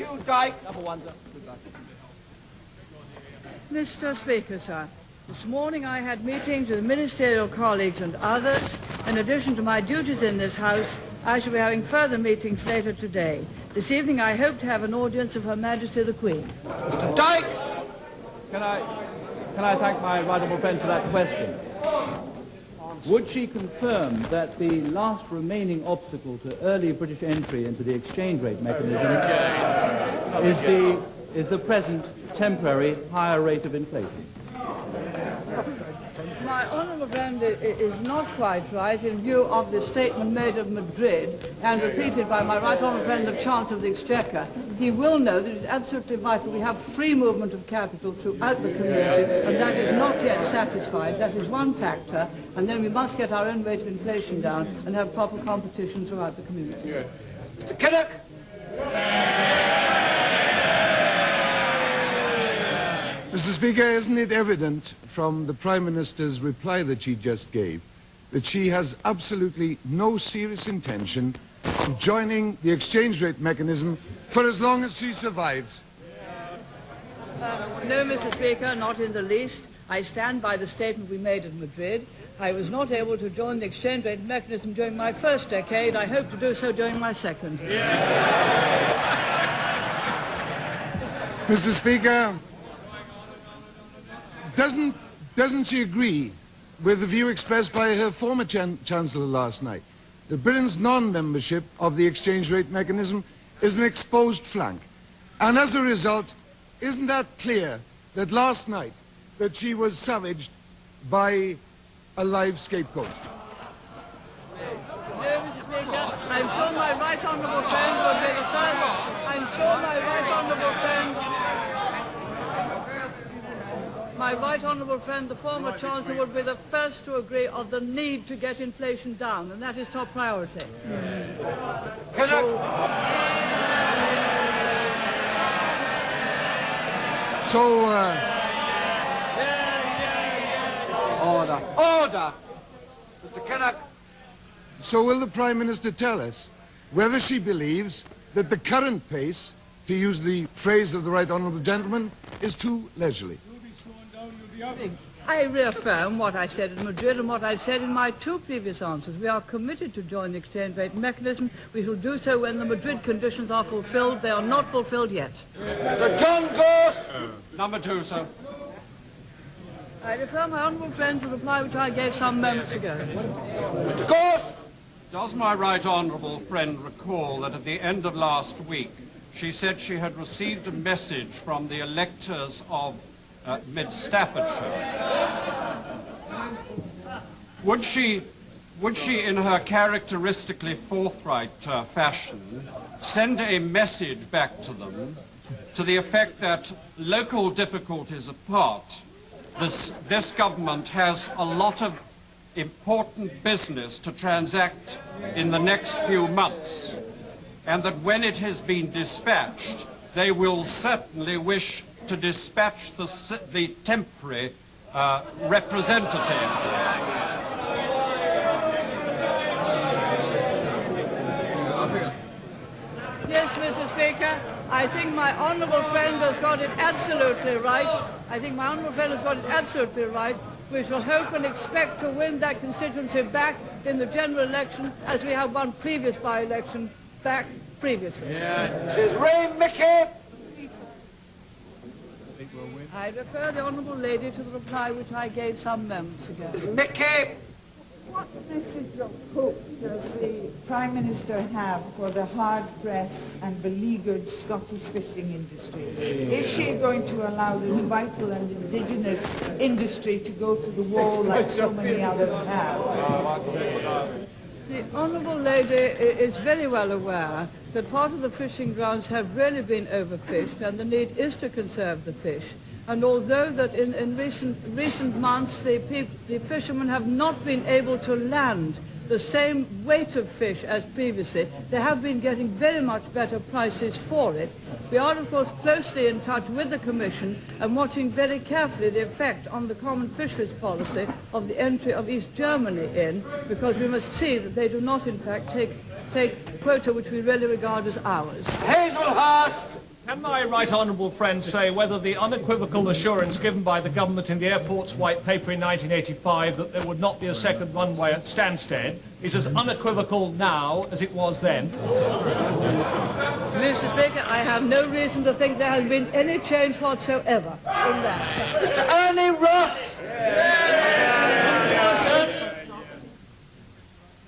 Hugh Dykes. Number one, sir. Mr. Speaker, sir, this morning I had meetings with ministerial colleagues and others. In addition to my duties in this House, I shall be having further meetings later today. This evening I hope to have an audience of Her Majesty the Queen. Mr. Dykes! Can I thank my honourable friend for that question? Would she confirm that the last remaining obstacle to early British entry into the exchange rate mechanism is the present temporary higher rate of inflation? My honourable friend is not quite right in view of the statement made at Madrid and repeated by my right honourable friend, the Chancellor of the Exchequer. He will know that it's absolutely vital we have free movement of capital throughout the community, and that is not yet satisfied. That is one factor, and then we must get our own rate of inflation down and have proper competition throughout the community. Yeah. Mr. Kinnock! Mr. Speaker, isn't it evident from the Prime Minister's reply that she just gave that she has absolutely no serious intention of joining the exchange rate mechanism for as long as she survives? No, Mr. Speaker, not in the least. I stand by the statement we made at Madrid. I was not able to join the exchange rate mechanism during my first decade. I hope to do so during my second. Mr. Speaker, doesn't she agree with the view expressed by her former Chancellor last night that Britain's non-membership of the exchange rate mechanism is an exposed flank? And as a result, isn't that clear that last night that she was savaged by a live scapegoat? No, Mr. Speaker, I'm sure my right honourable friend will be the first. I'm sure my right honourable friend, the former Chancellor, would be the first to agree of the need to get inflation down, and that is top priority. Order! Order! Mr. Kinnock! So will the Prime Minister tell us whether she believes that the current pace, to use the phrase of the right honourable gentleman, is too leisurely? I reaffirm what I said at Madrid and what I've said in my two previous answers. We are committed to join the exchange rate mechanism. We shall do so when the Madrid conditions are fulfilled. They are not fulfilled yet. Mr. John Gorse! Number two, sir. I refer my honourable friend to the reply which I gave some moments ago. Mr. Gorse! Does my right honourable friend recall that at the end of last week she said she had received a message from the electors of Mid-Staffordshire? Would she, in her characteristically forthright fashion, send a message back to them to the effect that, local difficulties apart, this government has a lot of important business to transact in the next few months, and that when it has been dispatched, they will certainly wish to dispatch the temporary representative? Yes, Mr. Speaker, I think my honourable friend has got it absolutely right. We shall hope and expect to win that constituency back in the general election, as we have won previous by-election back previously. Mrs. Ray Mickey! I refer the honourable lady to the reply which I gave some moments ago. Mrs. Mickey! What message of hope does the Prime Minister have for the hard-pressed and beleaguered Scottish fishing industry? Is she going to allow this vital and indigenous industry to go to the wall like so many others have? The honourable lady is very well aware that part of the fishing grounds have really been overfished, and the need is to conserve the fish. And although that in recent months the fishermen have not been able to land the same weight of fish as previously, they have been getting very much better prices for it. We are, of course, closely in touch with the Commission and watching very carefully the effect on the common fisheries policy of the entry of East Germany in, because we must see that they do not, in fact, take quota which we really regard as ours. Hazelhurst! Can my right honourable friend say whether the unequivocal assurance given by the government in the airport's white paper in 1985 that there would not be a second runway at Stansted is as unequivocal now as it was then? Mr. Speaker, I have no reason to think there has been any change whatsoever in that. Mr. Ernie Ross.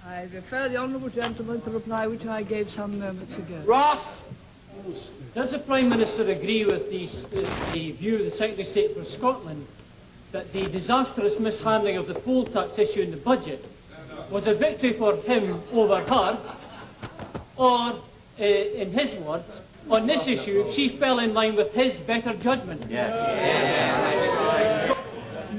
I refer the honourable gentleman to the reply which I gave some moments ago. Ross. Does the Prime Minister agree with the view of the Secretary of State for Scotland that the disastrous mishandling of the poll tax issue in the budget was a victory for him over her, or, in his words, on this issue, she fell in line with his better judgment?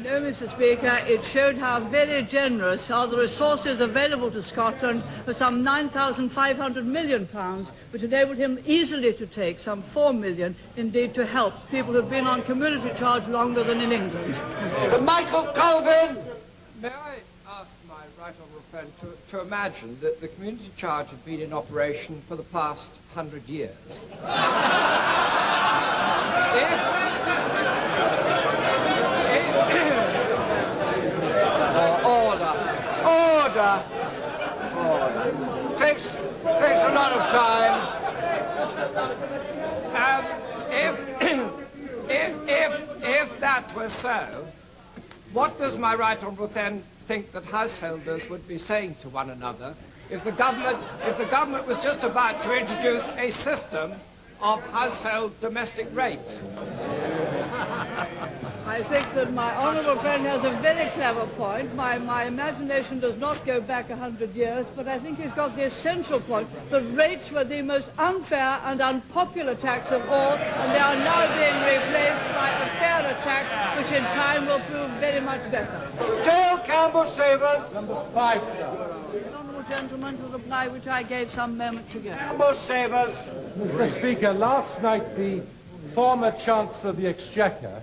No, Mr. Speaker, it showed how very generous are the resources available to Scotland for some £9,500 million, which enabled him easily to take some £4 million, indeed, to help people who have been on community charge longer than in England. Mr. Michael Colvin. May I ask my right honourable friend to imagine that the community charge had been in operation for the past 100 years? Order. Takes a lot of time. If that were so, what does my right honourable then think that householders would be saying to one another if the government was just about to introduce a system of household domestic rates? I think that my honourable friend has a very clever point. My imagination does not go back 100 years, but I think he's got the essential point that rates were the most unfair and unpopular tax of all, and they are now being replaced by a fairer tax, which in time will prove very much better. Dale Campbell Savers. Number 5, sir. The honourable gentleman to reply which I gave some moments ago. Campbell Savers. Mr. Speaker, last night the former Chancellor of the Exchequer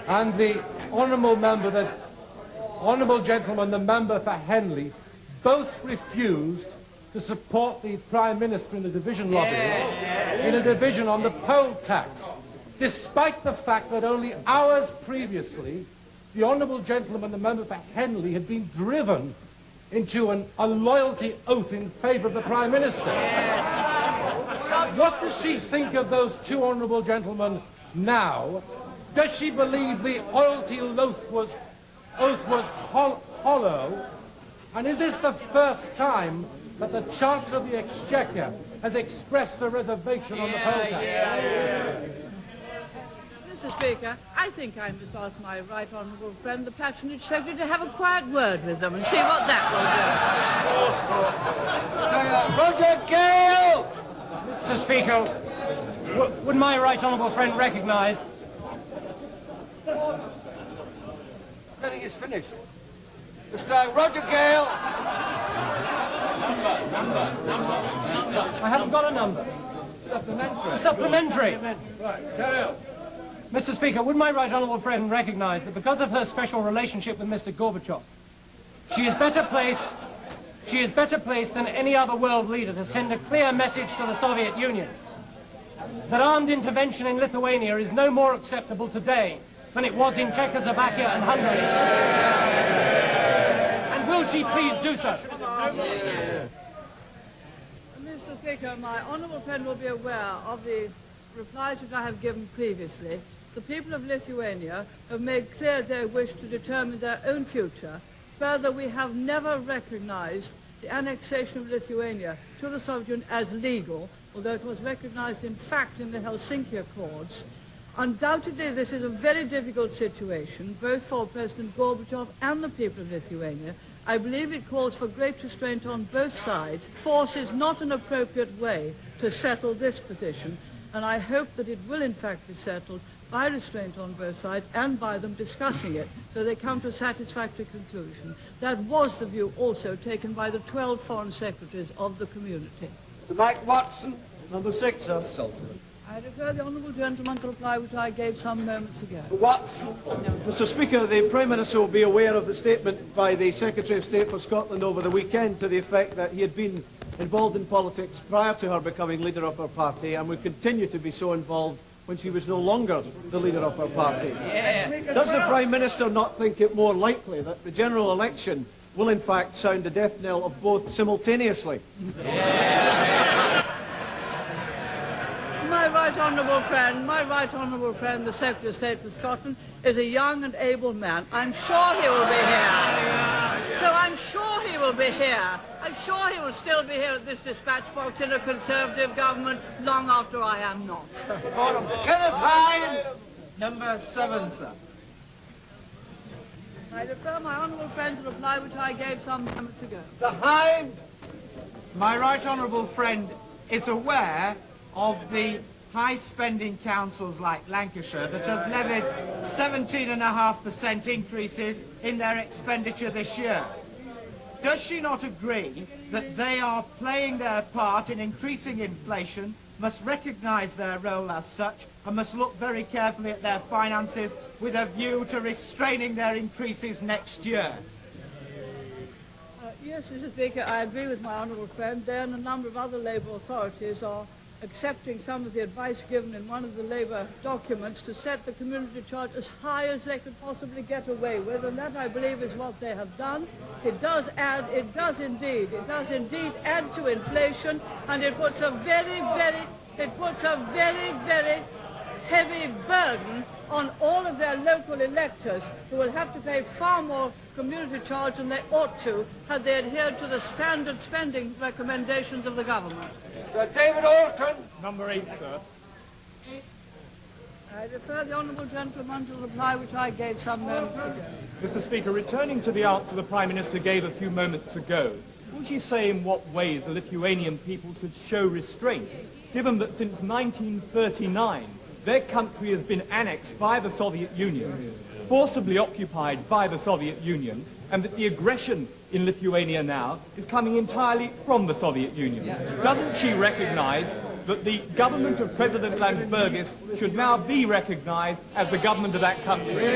and the honourable gentleman, the member for Henley, both refused to support the Prime Minister in the division lobbies in a division on the poll tax, despite the fact that only hours previously the honourable gentleman, the member for Henley, had been driven into a loyalty oath in favour of the Prime Minister. What does she think of those two honourable gentlemen now? Does she believe the loyalty oath was hollow? And is this the first time that the Chancellor of the Exchequer has expressed a reservation on the poll tax? Mr. Speaker, I think I must ask my right honourable friend, the Patronage Secretary, to have a quiet word with them and see what that will do. Roger Gale. Mr. Speaker, would my right honourable friend recognise... I think it's finished. Mr. Roger Gale. I haven't got a number. Supplementary. Right, carry on. Mr. Speaker, would my right honourable friend recognise that because of her special relationship with Mr. Gorbachev, she is better placed than any other world leader to send a clear message to the Soviet Union that armed intervention in Lithuania is no more acceptable today than it was in Czechoslovakia and Hungary. And will she please do so? Mr. Speaker, my honourable friend will be aware of the replies which I have given previously. The people of Lithuania have made clear their wish to determine their own future. Further, we have never recognised the annexation of Lithuania to the Soviet Union as legal, although it was recognised in fact in the Helsinki Accords. Undoubtedly, this is a very difficult situation, both for President Gorbachev and the people of Lithuania. I believe it calls for great restraint on both sides. Force is not an appropriate way to settle this position, and I hope that it will in fact be settled by restraint on both sides and by them discussing it so they come to a satisfactory conclusion. That was the view also taken by the 12 foreign secretaries of the community. Mr. Mike Watson. Number 6, sir. I refer the honourable gentleman to reply which I gave some moments ago. Watson. Mr. Speaker, the Prime Minister will be aware of the statement by the Secretary of State for Scotland over the weekend to the effect that he had been involved in politics prior to her becoming leader of her party and would continue to be so involved when she was no longer the leader of her party. Does the Prime Minister not think it more likely that the general election will in fact sound the death knell of both simultaneously? My right honourable friend, the Secretary of State for Scotland, is a young and able man. I'm sure he will be here. So I'm sure he will be here. I'm sure he will still be here at this dispatch box in a Conservative government long after I am not. Kenneth Hind, number 7, sir. I refer my honourable friend to the reply which I gave some moments ago. The Hind. My right honourable friend is aware of the high-spending councils like Lancashire that have levied 17.5% increases in their expenditure this year. Does she not agree that they are playing their part in increasing inflation, must recognise their role as such, and must look very carefully at their finances with a view to restraining their increases next year? Yes, Mr. Speaker, I agree with my honourable friend. There and a number of other Labour authorities are accepting some of the advice given in one of the Labour documents to set the community charge as high as they could possibly get away with, and that, I believe, is what they have done. It does indeed add to inflation, and it puts a very, very heavy burden on all of their local electors, who will have to pay far more community charge than they ought to had they adhered to the standard spending recommendations of the government. Sir David Alton. Number 8, sir. I refer the honourable gentleman to the reply which I gave some moments ago. Mr. Speaker, returning to the answer the Prime Minister gave a few moments ago, will she say in what ways the Lithuanian people should show restraint, given that since 1939 their country has been annexed by the Soviet Union, forcibly occupied by the Soviet Union, and that the aggression in Lithuania now is coming entirely from the Soviet Union? Doesn't she recognise that the government of President Landsbergis should now be recognised as the government of that country?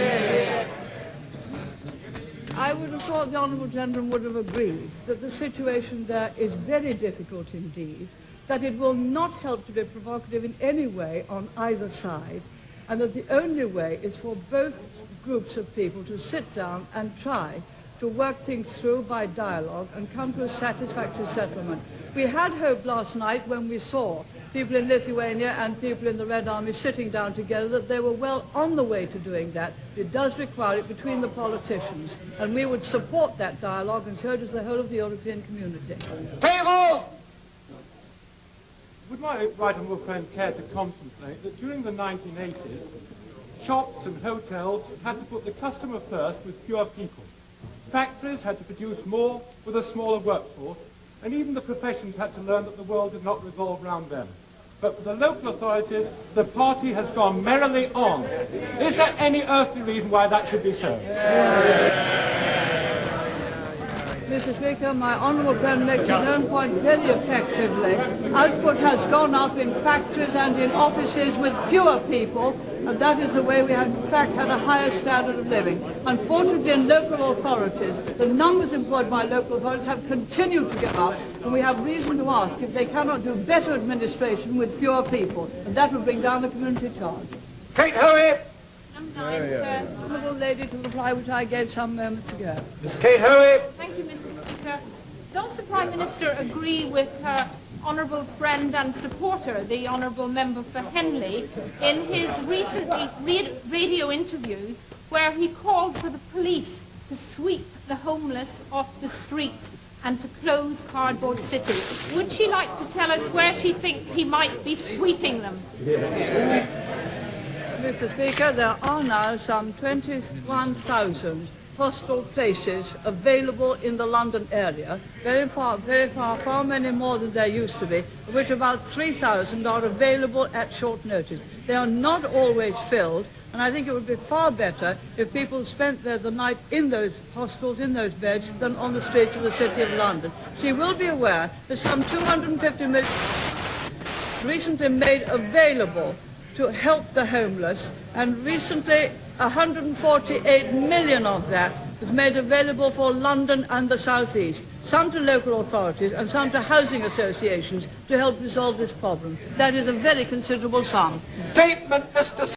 I would have thought the honourable gentleman would have agreed that the situation there is very difficult indeed, that it will not help to be provocative in any way on either side, and that the only way is for both groups of people to sit down and try to work things through by dialogue and come to a satisfactory settlement. We had hope last night when we saw people in Lithuania and people in the Red Army sitting down together that they were well on the way to doing that. It does require it between the politicians, and we would support that dialogue, and so does the whole of the European community. Table! Would my right honourable friend care to contemplate that during the 1980s, shops and hotels had to put the customer first with fewer people? Factories had to produce more with a smaller workforce, and even the professions had to learn that the world did not revolve around them. But for the local authorities, the party has gone merrily on. Is there any earthly reason why that should be so? Mr. Speaker, my honourable friend makes his own point very effectively. Output has gone up in factories and in offices with fewer people, and that is the way we have, in fact, had a higher standard of living. Unfortunately, in local authorities, the numbers employed by local authorities have continued to go up, and we have reason to ask if they cannot do better administration with fewer people, and that would bring down the community charge. Kate Hoey. Number 9, sir. Honourable lady, to the reply which I gave some moments ago. Miss Kate Hoey. Thank you, Mr. Speaker. Does the Prime Minister agree with her honourable friend and supporter, the honourable member for Henley, in his recent radio interview where he called for the police to sweep the homeless off the street and to close Cardboard City? Would she like to tell us where she thinks he might be sweeping them? Mr. Speaker, there are now some 21,000 hostel places available in the London area, far many more than there used to be, of which about 3,000 are available at short notice. They are not always filled, and I think it would be far better if people spent the night in those hostels, in those beds, than on the streets of the City of London. She will be aware that some 250 million recently made available to help the homeless, and recently 148 million of that is made available for London and the South East, some to local authorities and some to housing associations to help resolve this problem. That is a very considerable sum. Statement, Mr.